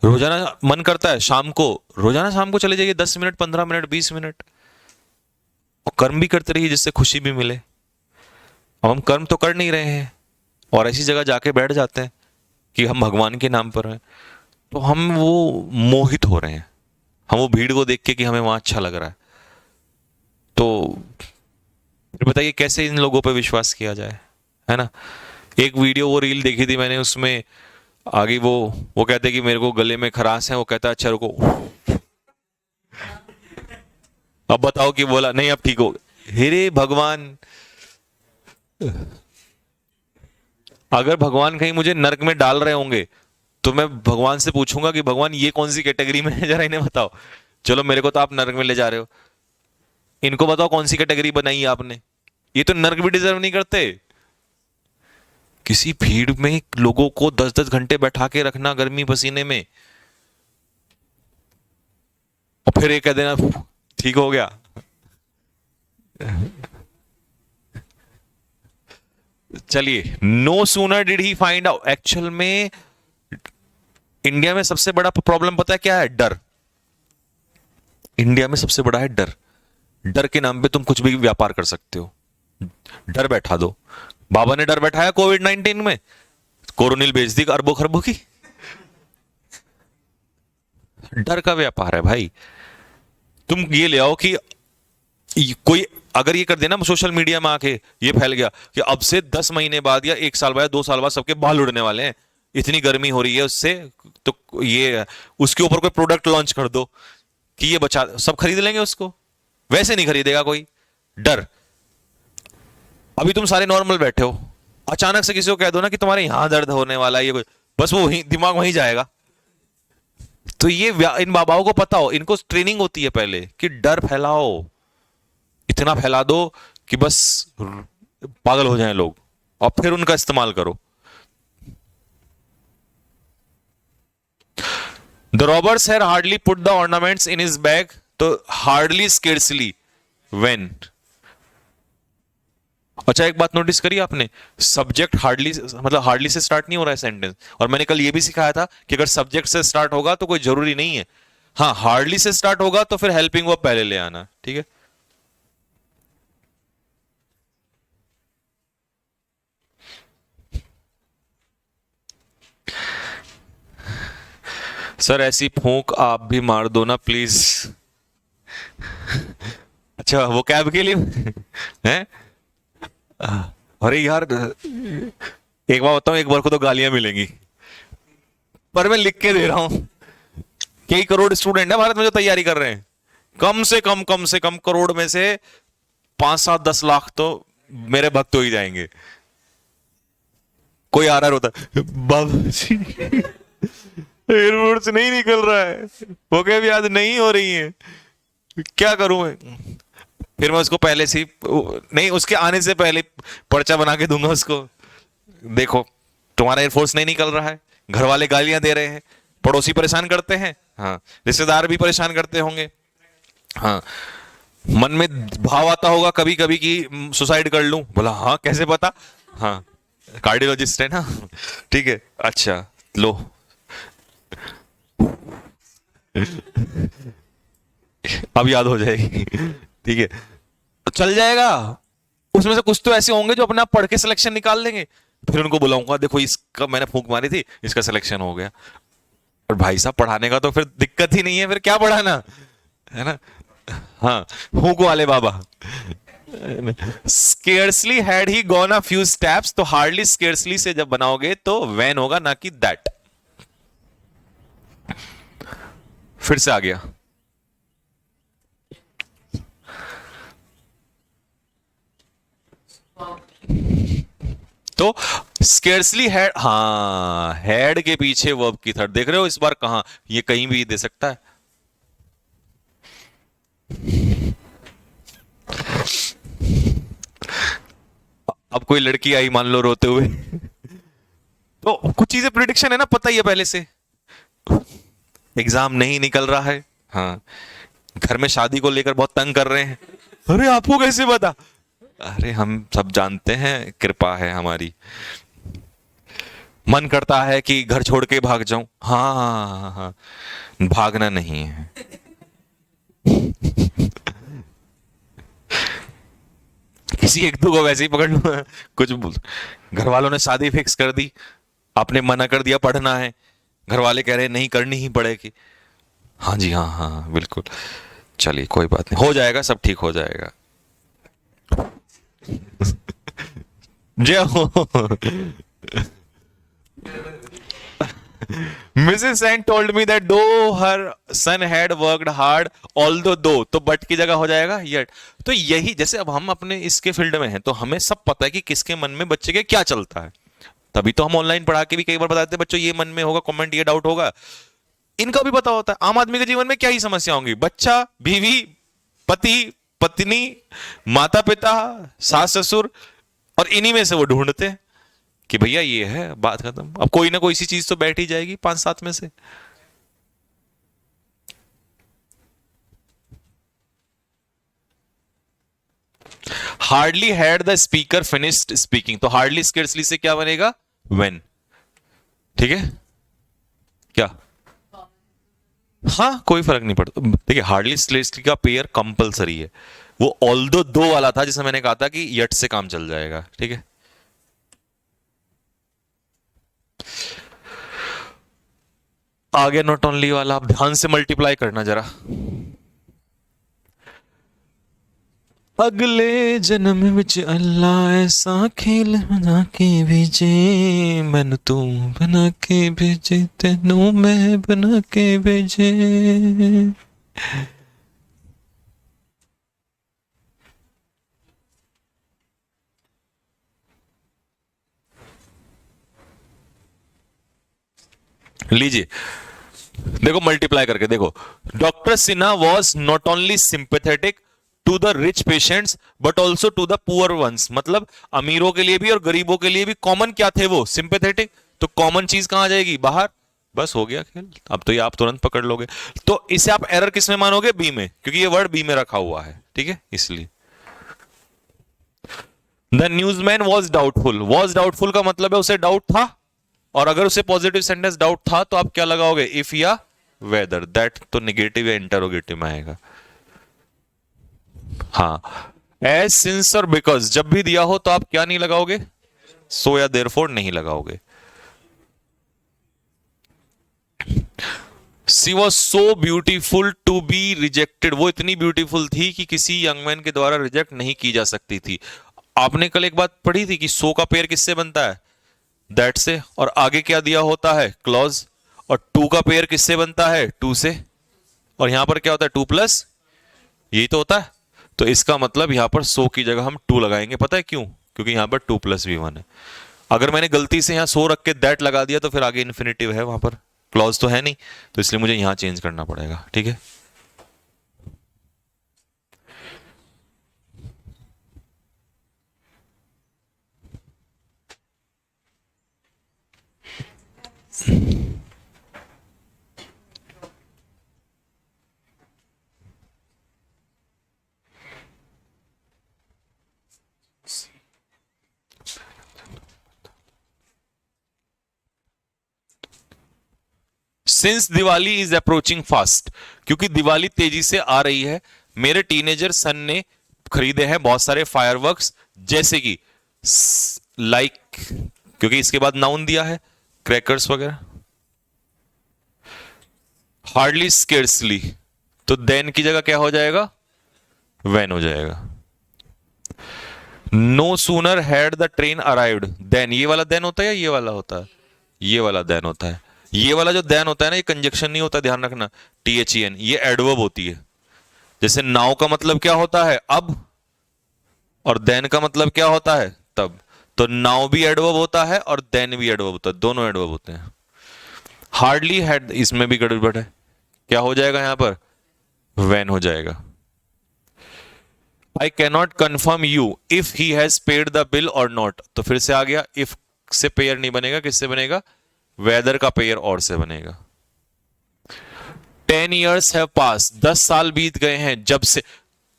रोजाना मन करता है शाम को, रोजाना शाम को चले जाइए, 10 मिनट 15 मिनट 20 मिनट, और कर्म भी करते रहिए जिससे खुशी भी मिले। अब हम कर्म तो कर नहीं रहे हैं और ऐसी जगह जाके बैठ जाते हैं कि हम भगवान के नाम पर हैं, तो हम वो मोहित हो रहे हैं, हम वो भीड़ को देख के कि हमें वहां अच्छा लग रहा है। तो फिर बताइए कैसे इन लोगों पे विश्वास किया जाए, है ना। एक वीडियो वो रील देखी थी मैंने, उसमें आगे वो कहते कि मेरे को गले में खराश है, वो कहता अच्छा रुको, अब बताओ कि बोला नहीं अब ठीक हो गया। हे भगवान, अगर भगवान कहीं मुझे नरक में डाल रहे होंगे तो मैं भगवान से पूछूंगा कि भगवान ये कौन सी कैटेगरी में है, जरा इन्हें बताओ। चलो मेरे को तो आप नरक में ले जा रहे हो, इनको बताओ कौन सी कैटेगरी बनाई है आपने, ये तो नरक भी डिजर्व नहीं करते। किसी भीड़ में लोगों को 10-10 घंटे बैठा के रखना गर्मी पसीने में, और फिर ये कह देना ठीक हो गया। चलिए, no sooner did he find out, actual में इंडिया में सबसे बड़ा प्रॉब्लम पता है क्या है? डर। इंडिया में सबसे बड़ा है डर। डर के नाम पे तुम कुछ भी व्यापार कर सकते हो, डर बैठा दो। बाबा ने डर बैठाया कोविड-19 में, कोरोनिल बेच दी अरबों खरबों की। डर का व्यापार है भाई। तुम ये ले आओ कि कोई अगर ये कर देना सोशल मीडिया में आके, ये फैल गया कि अब से 10 महीने बाद या 1 साल बाद 2 साल बाद सबके बाल उड़ने वाले हैं, इतनी गर्मी हो रही है उससे, तो ये उसके ऊपर कोई प्रोडक्ट लॉन्च कर दो कि ये बचा, सब खरीद लेंगे उसको। वैसे नहीं खरीदेगा कोई, डर। अभी तुम सारे नॉर्मल बैठे हो, अचानक से किसी को कह दो ना कि तुम्हारे यहां दर्द होने वाला है, ये बस वो दिमाग वहीं जाएगा। तो ये इन बाबाओं को पता हो, इनको ट्रेनिंग होती है पहले कि डर फैलाओ, इतना फैला दो कि बस पागल हो जाएं लोग, और फिर उनका इस्तेमाल करो। The robbers had hardly put the ornaments in his bag, तो हार्डली स्केर्सली व्हेन। अच्छा, एक बात नोटिस करी आपने, सब्जेक्ट हार्डली मतलब हार्डली से स्टार्ट नहीं हो रहा है सेंटेंस। और मैंने कल ये भी सिखाया था कि अगर सब्जेक्ट से स्टार्ट होगा तो कोई जरूरी नहीं है, हाँ हार्डली से स्टार्ट होगा तो फिर हेल्पिंग वर्ब पहले ले आना, ठीक है। सर ऐसी फूंक आप भी मार दो ना प्लीज। अच्छा, वो कैब के लिए हैं? अरे यार, एक बार बताऊं, एक बार को तो गालियां मिलेंगी, पर मैं लिख के दे रहा हूं। कई करोड़ स्टूडेंट है भारत में जो तैयारी कर रहे हैं, कम से कम करोड़ में से 5-7-10 लाख तो मेरे भक्त हो ही जाएंगे। कोई आ रहा होता बाबा जी एयरपोर्ट से नहीं निकल रहा है, वो क्या भी याद नहीं हो रही है, क्या करूं मैं? फिर मैं उसको पहले से नहीं, उसके आने से पहले पर्चा बना के दूंगा उसको, देखो तुम्हारा एयरफोर्स नहीं निकल रहा है, घर वाले गालियां दे रहे हैं, पड़ोसी परेशान करते हैं, हाँ रिश्तेदार भी परेशान करते होंगे, हाँ मन में भाव आता होगा कभी कभी कि सुसाइड कर लूं, बोला हाँ कैसे पता, हाँ कार्डियोलॉजिस्ट है ना, ठीक है, अच्छा लो अब याद हो जाएगी, ठीक है, तो चल जाएगा। उसमें से कुछ तो ऐसे होंगे जो अपने आप पढ़ के सिलेक्शन निकाल लेंगे, फिर उनको बुलाऊंगा देखो इसका मैंने फूंक मारी थी, इसका सिलेक्शन हो गया। और भाई साहब पढ़ाने का तो फिर दिक्कत ही नहीं है, फिर क्या पढ़ाना है ना, हाँ फूंक वाले बाबा। Scarcely had he gone a few steps, तो हार्डली स्केर्सली से जब बनाओगे तो वैन होगा ना कि दैट। फिर से आ गया, तो स्केर्सली हैड, हाँ हैड के पीछे वर्ब की थर्ड, देख रहे हो इस बार कहां, ये कहीं भी दे सकता है। अब कोई लड़की आई मान लो रोते हुए तो कुछ चीजें प्रिडिक्शन है ना, पता ही है पहले से, एग्जाम नहीं निकल रहा है, हाँ घर में शादी को लेकर बहुत तंग कर रहे हैं। अरे आपको कैसे पता? अरे हम सब जानते हैं, कृपा है हमारी। मन करता है कि घर छोड़ के भाग जाऊं। हाँ हाँ हाँ हाँ, भागना नहीं है। किसी एक दो को वैसे ही पकड़ लूंगा कुछ घर वालों ने शादी फिक्स कर दी, आपने मना कर दिया पढ़ना है, घर वाले कह रहे हैं नहीं करनी ही पड़ेगी। हाँ जी हाँ हाँ हाँ, बिल्कुल। चलिए कोई बात नहीं, हो जाएगा, सब ठीक हो जाएगा। जय हो। Mrs. Sen told me that though her son had worked hard, although though, तो बट की जगह हो जाएगा yet। तो यही, जैसे अब हम अपने इसके फील्ड में हैं तो हमें सब पता है कि किसके मन में बच्चे के क्या चलता है। तभी तो हम ऑनलाइन पढ़ा के भी कई बार बताते हैं बच्चों ये मन में होगा, कमेंट ये डाउट होगा। इनका भी पता होता है आम आदमी के जीवन में क्या ही समस्या होंगी, बच्चा, बीवी, पति, पत्नी, माता पिता, सास ससुर, और इन्हीं में से वो ढूंढते हैं कि भैया ये है, बात खत्म। अब कोई ना कोई सी चीज तो बैठ ही जाएगी 5-7 में से। Hardly had the speaker finished speaking, तो हार्डली स्केर्सली से क्या बनेगा? व्हेन। ठीक है क्या? हाँ कोई फर्क नहीं पड़ता। देखिए हार्डली स्केर्सली का पेयर कंपलसरी है। वो ऑल्दो दो वाला था जिसमें मैंने कहा था कि यट से काम चल जाएगा। ठीक है, आगे नॉट ओनली वाला आप ध्यान से मल्टीप्लाई करना जरा। अगले जन्म विच अल्लाह ऐसा खेल बना के भेजे, मैनू तू बना के भेजे, तेनू मैं बना के भेजे। लीजिए देखो मल्टीप्लाई करके देखो। Doctor Sinha was not only sympathetic to the rich patients but also to the poor ones, मतलब अमीरों के लिए भी और गरीबों के लिए भी कॉमन क्या थे वो? सिंपेथेटिक। तो कॉमन चीज कहां जाएगी? बाहर। बस हो गया खेल, अब तो ये आप तुरंत पकड़ लोगे। तो इसे आप एरर किस में मानोगे? बी में, क्योंकि ये वर्ड बी में रखा हुआ है। ठीक है, इसलिए the न्यूजमैन was doubtful. Was doubtful का मतलब है उसे डाउट था, और अगर उसे पॉजिटिव सेंटेंस डाउट था तो आप क्या लगाओगे? इफ या वेदर। दैट तो निगेटिव या इंटरोगेटिव में आएगा। हाँ, एज सिंस और बिकॉज जब भी दिया हो तो आप क्या नहीं लगाओगे? सो या देयरफॉर नहीं लगाओगे। She was so beautiful to be rejected, वो इतनी ब्यूटीफुल थी कि किसी यंग मैन के द्वारा रिजेक्ट नहीं की जा सकती थी। आपने कल एक बात पढ़ी थी कि सो का पेयर किससे बनता है? दैट से। और आगे क्या दिया होता है? क्लॉज। और टू का पेयर किससे बनता है? टू से। और यहां पर क्या होता है? टू प्लस, यही तो होता है। तो इसका मतलब यहां पर सो की जगह हम टू लगाएंगे। पता है क्यों? क्योंकि यहां पर टू प्लस वी वन है। अगर मैंने गलती से यहां सो रख के दैट लगा दिया तो फिर आगे इन्फिनेटिव है, वहां पर क्लॉज तो है नहीं, तो इसलिए मुझे यहां चेंज करना पड़ेगा। ठीक है, since Diwali is approaching fast, क्योंकि दिवाली तेजी से आ रही है, मेरे टीनेजर सन ने खरीदे हैं बहुत सारे फायरवर्क्स, जैसे कि लाइक, क्योंकि इसके बाद नाउन दिया है, क्रैकर्स वगैरह। हार्डली स्केर्सली, तो देन की जगह क्या हो जाएगा? वैन हो जाएगा। No sooner had the train arrived then, ये वाला देन होता है या ये वाला होता है? ये वाला देन होता है। ये वाला जो देन होता है ना, ये कंजक्शन नहीं होता, ध्यान रखना। THEN ये एडवर्ब होती है। जैसे नाउ का मतलब क्या होता है? अब। और देन का मतलब क्या होता है? तब। तो नाउ भी एडवर्ब होता है और देन भी एडवर्ब होता है, दोनों एडवर्ब होते हैं। हार्डली हैड, इसमें भी गड़बड़ है। क्या हो जाएगा यहां पर? वैन हो जाएगा। I cannot confirm you if he has paid the bill और नॉट, तो फिर से आ गया, इफ से पेयर नहीं बनेगा, किससे बनेगा? वेदर का पेयर और से बनेगा। 10 years have passed, 10 साल बीत गए हैं जब से।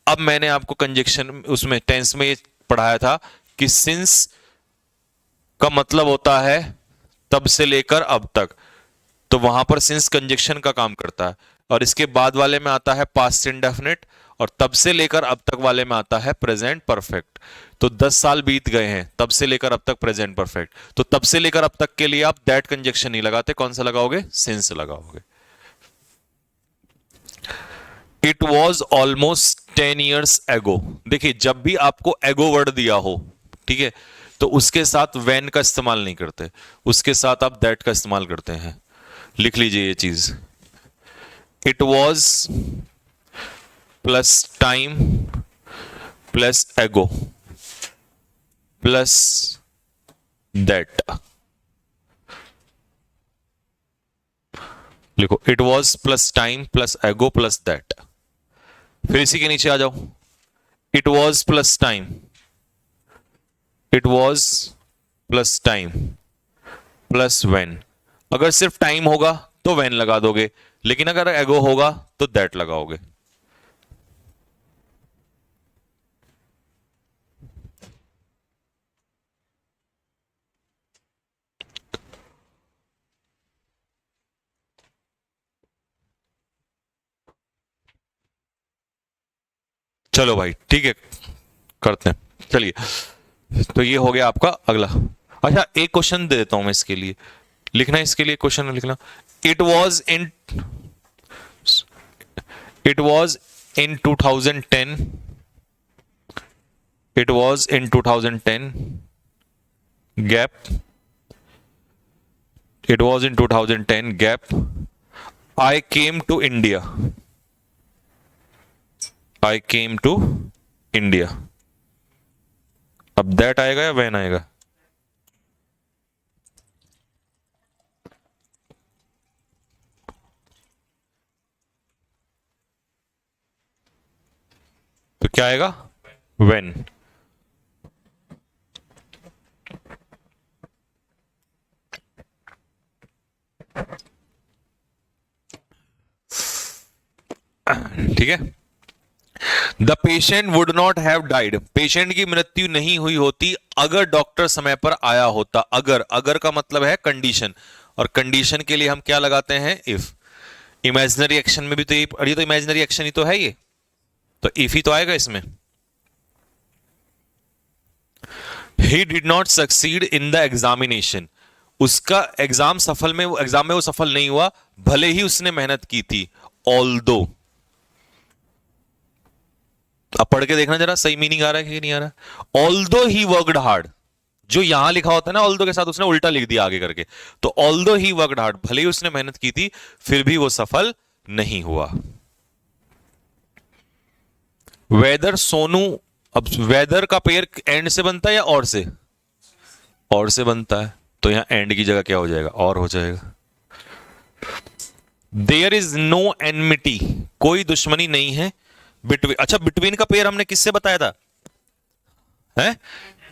अब मैंने आपको कंजक्शन उसमें टेंस में ये पढ़ाया था कि सिंस का मतलब होता है तब से लेकर अब तक, तो वहां पर सिंस कंजक्शन का काम करता है। और इसके बाद वाले में आता है पास्ट इंडेफिनिट, और तब से लेकर अब तक वाले में आता है प्रेजेंट परफेक्ट। तो 10 साल बीत गए हैं, तब से लेकर अब तक प्रेजेंट परफेक्ट। तो तब से लेकर अब तक के लिए आप दैट कंजक्शन नहीं लगाते, कौन सा लगाओगे? सिंस लगाओगे। It was almost 10 years ago। देखिए, जब भी आपको एगो वर्ड दिया हो, ठीक है, तो उसके साथ वैन का इस्तेमाल नहीं करते, उसके साथ आप दैट का इस्तेमाल करते हैं। लिख लीजिए ये चीज। It was plus time plus ago plus that. लिखो, it was plus time plus ago plus that. फिर इसी के नीचे आ जाओ। It was plus time, it was plus time plus when. अगर सिर्फ टाइम होगा तो वैन लगा दोगे, लेकिन अगर एगो होगा तो दैट लगाओगे। चलो भाई, ठीक है, करते हैं। चलिए, तो ये हो गया आपका अगला। अच्छा, एक क्वेश्चन दे देता हूं मैं इसके लिए, लिखना इसके लिए क्वेश्चन लिखना। It was in, it was in 2010, it was in 2010 gap, it was in 2010 gap I came to India, I came to India. अब दैट आएगा या वैन आएगा? तो क्या आएगा? व्हेन। ठीक है। The patient would not have died, patient की मृत्यु नहीं हुई होती अगर डॉक्टर समय पर आया होता। अगर, अगर का मतलब है कंडीशन, और कंडीशन के लिए हम क्या लगाते हैं? इफ। इमेजिनरी एक्शन में भी तो ये तो इमेजिनरी एक्शन ही तो है ये, तो इफ ही तो आएगा इसमें। He did not succeed in the examination, उसका एग्जाम में वो सफल नहीं हुआ, भले ही उसने मेहनत की थी। ऑल्दो, अब पढ़ के देखना जरा सही मीनिंग आ रहा है कि नहीं आ रहा है। ऑल्दो ही वर्कड हार्ड, जो यहां लिखा होता है ना ऑल्दो के साथ उसने उल्टा लिख दिया आगे करके, तो ऑल्दो ही वर्कड हार्ड, भले ही उसने मेहनत की थी फिर भी वो सफल नहीं हुआ। वेदर सोनू, अब वेदर का पेयर एंड से बनता है या और से? और से बनता है, तो यहां एंड की जगह क्या हो जाएगा? और हो जाएगा। देयर इज नो एनमिटी, कोई दुश्मनी नहीं है बिटवीन। अच्छा, बिटवीन का पेयर हमने किससे बताया था? है?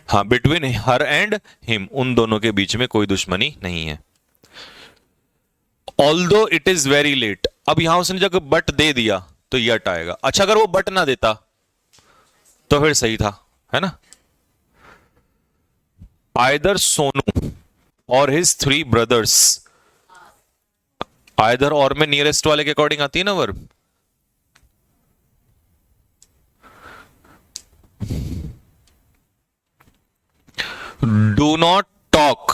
हाँ, बिटवीन हर एंड हिम, उन दोनों के बीच में कोई दुश्मनी नहीं है। Although it is very late, अब यहां उसने जब बट दे दिया तो यट आएगा। अच्छा, अगर वो बट ना देता तो फिर सही था, है ना। आइदर सोनू और हिज 3 ब्रदर्स, आइदर और में नियरेस्ट वाले के अकॉर्डिंग आती है ना verb. Do not talk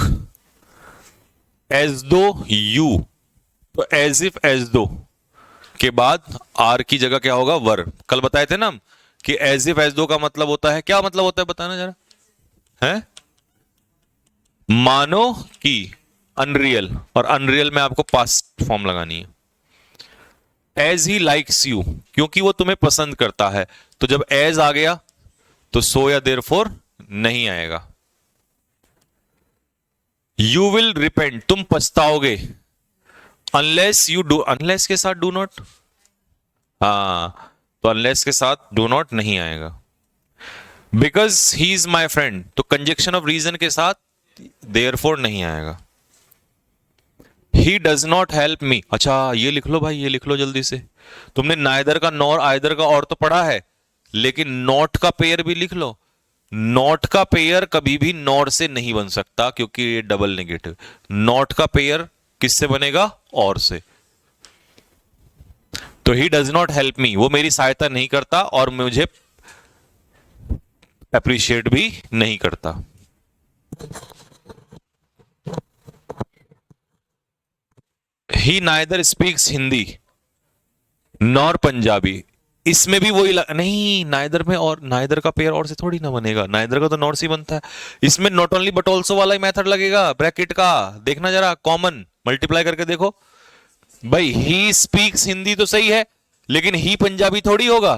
as though you, तो एज इफ एज दो के बाद आर की जगह क्या होगा? वर्ब। कल बताए थे ना हम कि एज इफ एज दो का मतलब होता है, क्या मतलब होता है बताना जरा, है? मानो कि अनरियल, और अनरियल में आपको पास्ट फॉर्म लगानी है। एज ही लाइक्स यू, क्योंकि वो तुम्हें पसंद करता है, तो जब एज आ गया तो सो या देयरफॉर नहीं आएगा। यू विल रिपेंट, तुम पछताओगे। अनलेस यू डू, अनलेस के साथ डू नॉट, हाँ, तो अनलेस के साथ डू नॉट नहीं आएगा। Because he is my friend, तो कंजक्शन ऑफ रीजन के साथ देयरफॉर नहीं आएगा। He does not help me, अच्छा ये लिख लो भाई, ये लिख लो जल्दी से। तुमने नाइदर का नॉर, आइदर का और तो पढ़ा है, लेकिन नॉट का पेयर भी लिख लो। नॉट का पेयर कभी भी नॉर से नहीं बन सकता, क्योंकि ये डबल नेगेटिव। नॉट का पेयर किससे बनेगा? और से। तो he does not help me, वो मेरी सहायता नहीं करता और मुझे अप्रिशिएट भी नहीं करता। He neither speaks Hindi nor Punjabi, इसमें भी वही नहीं, नाइदर में और नाइदर का पेयर और से थोड़ी ना बनेगा, नाइदर का तो नॉर से बनता है। इसमें नॉट ओनली बट ऑल्सो वाला ही मेथड लगेगा ब्रैकेट का। देखना जरा, कॉमन मल्टीप्लाई करके देखो भाई। ही स्पीक्स हिंदी तो सही है, लेकिन ही पंजाबी थोड़ी होगा।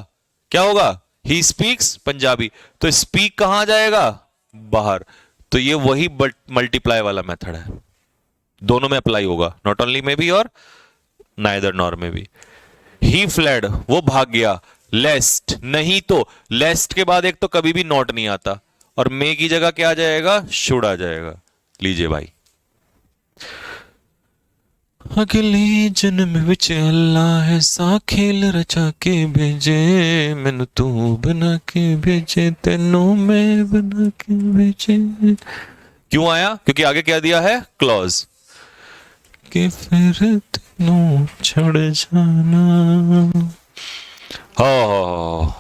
क्या होगा? ही स्पीक्स पंजाबी, तो स्पीक कहां जाएगा? बाहर। तो ये वही मल्टीप्लाई वाला मेथड है, दोनों में अप्लाई होगा, नॉट ओनली में भी और नाइदर नॉर में भी। ही फ्लेड, वो भाग गया। लेस्ट, नहीं तो लेस्ट के बाद एक तो कभी भी नॉट नहीं आता, और मे की जगह क्या आ जाएगा? शुड आ जाएगा। लीजिए भाई। अगले जन्म विच अल्लाह ऐसा खेल रचा के भेजे, मैनू तू बना के भेजे, तेनू मैं बना के भेजे। क्यों आया? क्योंकि आगे क्या दिया है? क्लॉज के फिर तेनू छड़ जाना। हो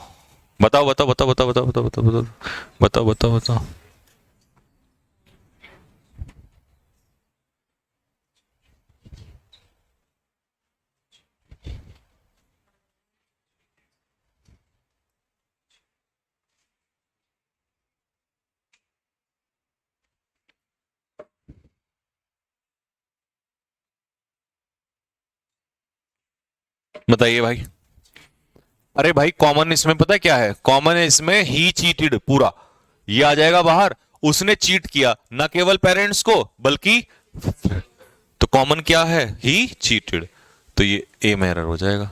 बताओ बताओ बताओ बताओ बताओ बताओ बताओ बताओ बताओ बताओ बताओ। बताइए भाई। अरे भाई कॉमन इसमें पता है क्या है? कॉमन है इसमें ही चीटेड, पूरा ये आ जाएगा बाहर। उसने चीट किया, ना केवल पेरेंट्स को बल्कि, तो कॉमन क्या है? ही चीटेड, तो ये ए में एरर हो जाएगा।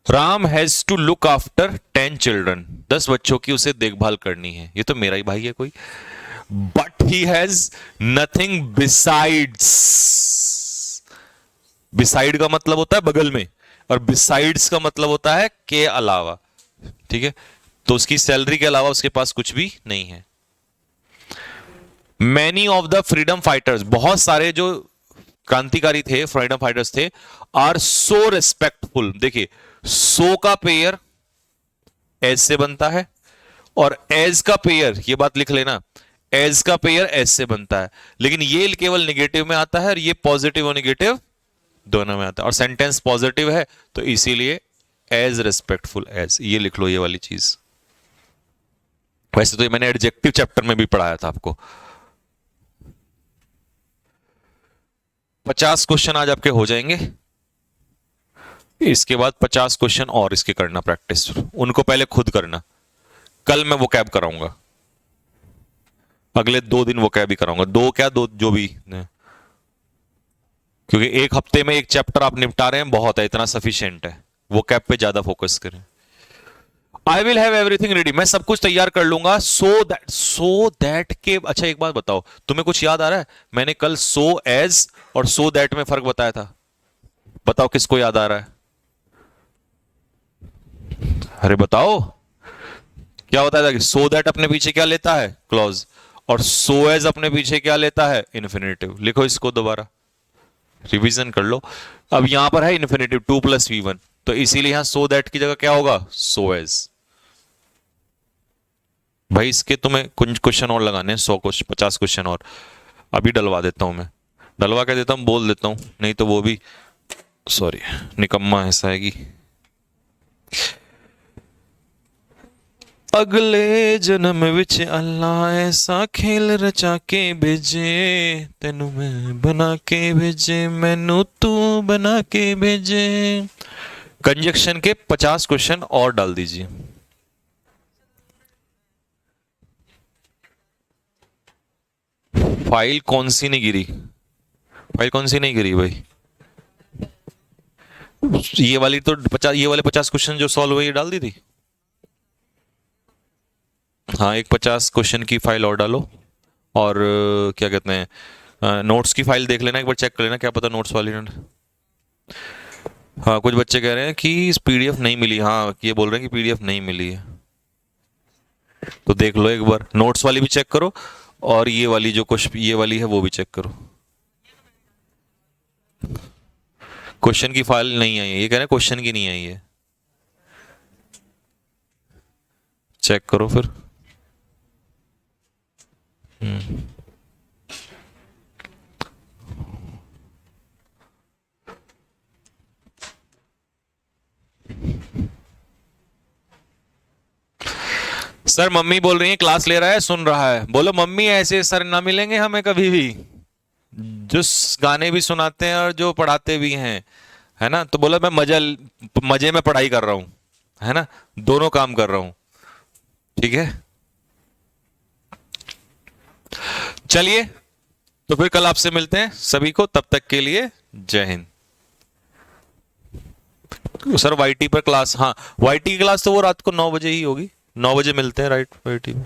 Ram has to look after 10 children, 10 बच्चों की उसे देखभाल करनी है। ये तो मेरा ही भाई है कोई। But he has nothing besides, beside का मतलब होता है बगल में, और बिसाइड्स का मतलब होता है के अलावा। ठीक है, तो उसकी सैलरी के अलावा उसके पास कुछ भी नहीं है। Many of the freedom fighters, बहुत सारे जो क्रांतिकारी थे, फ्रीडम फाइटर्स थे, आर सो रिस्पेक्टफुल। देखिए, सो का पेयर एज से बनता है, और एज का पेयर, ये बात लिख लेना, एज का पेयर एज से बनता है, लेकिन ये केवल निगेटिव में आता है, और ये पॉजिटिव और निगेटिव दोनों में आता है, और सेंटेंस पॉजिटिव है, तो इसीलिए एज रिस्पेक्टफुल एज, ये लिख लो ये वाली चीज। वैसे तो ये मैंने एडजेक्टिव चैप्टर में भी पढ़ाया था आपको। 50 क्वेश्चन आज आपके हो जाएंगे। इसके बाद 50 क्वेश्चन और इसके करना प्रैक्टिस, उनको पहले खुद करना। कल मैं वो कैब कराऊंगा, अगले 2 दिन वो कैब ही कराऊंगा, 2 क्या 2 जो भी, क्योंकि एक हफ्ते में एक चैप्टर आप निपटा रहे हैं, बहुत है, इतना सफिशिएंट है। वो कैब पे ज्यादा फोकस करें। I will have everything ready, मैं सब कुछ तैयार कर लूंगा। सो दैट के, अच्छा एक बात बताओ, तुम्हें कुछ याद आ रहा है? मैंने कल सो एज और सो दैट में फर्क बताया था, बताओ किसको याद आ रहा है? अरे बताओ, क्या बताया था कि सो दैट अपने पीछे क्या लेता है? क्लॉज, और सो एज अपने पीछे क्या लेता है? इन्फिनेटिव। लिखो इसको दोबारा, रिवीजन कर लो। अब यहां पर है इन्फिनेटिव 2 + V1, तो इसीलिए यहां सो दैट की जगह क्या होगा? So as. भाई इसके तुम्हें कुछ क्वेश्चन और लगाने हैं, 100 क्वेश्चन, 50 क्वेश्चन और अभी डलवा देता हूं मैं, डलवा के देता हूं, बोल देता हूं, नहीं तो वो भी सॉरी निकम्मा ऐसा है कि अगले जन्म विच अल्लाह ऐसा खेल रचा के भेजे, तेनू मैं बना के भेजे, मैनू तू बना के भेजे। कंजक्शन के 50 क्वेश्चन और डाल दीजिए। फाइल कौन सी नहीं गिरी? फाइल कौन सी नहीं गिरी भाई? ये वाली तो 50, ये वाले 50 क्वेश्चन जो सॉल्व हुए ये डाल दी थी। हाँ, एक 50 क्वेश्चन की फाइल और डालो, और क्या कहते हैं, नोट्स की फाइल देख लेना, एक बार चेक कर लेना, क्या पता नोट्स वाली ने। हाँ कुछ बच्चे कह रहे हैं कि इस पीडीएफ नहीं मिली, हाँ ये बोल रहे हैं कि पीडीएफ नहीं मिली है, तो देख लो एक बार, नोट्स वाली भी चेक करो और ये वाली जो कुछ ये वाली है वो भी चेक करो। क्वेश्चन की फाइल नहीं आई है, ये कह रहे हैं क्वेश्चन की नहीं आई है, चेक करो फिर। सर मम्मी बोल रही है क्लास ले रहा है, सुन रहा है। बोलो मम्मी ऐसे सर ना मिलेंगे हमें कभी भी, जो गाने भी सुनाते हैं और जो पढ़ाते भी हैं, है ना। तो बोला मैं मजे में पढ़ाई कर रहा हूं, है ना, दोनों काम कर रहा हूं, ठीक है। चलिए तो फिर कल आपसे मिलते हैं सभी को, तब तक के लिए जय हिंद। सर वाईटी पर क्लास, हाँ वाईटी की क्लास तो वो रात को 9 बजे ही होगी, 9 बजे मिलते हैं राइट वाईटी में।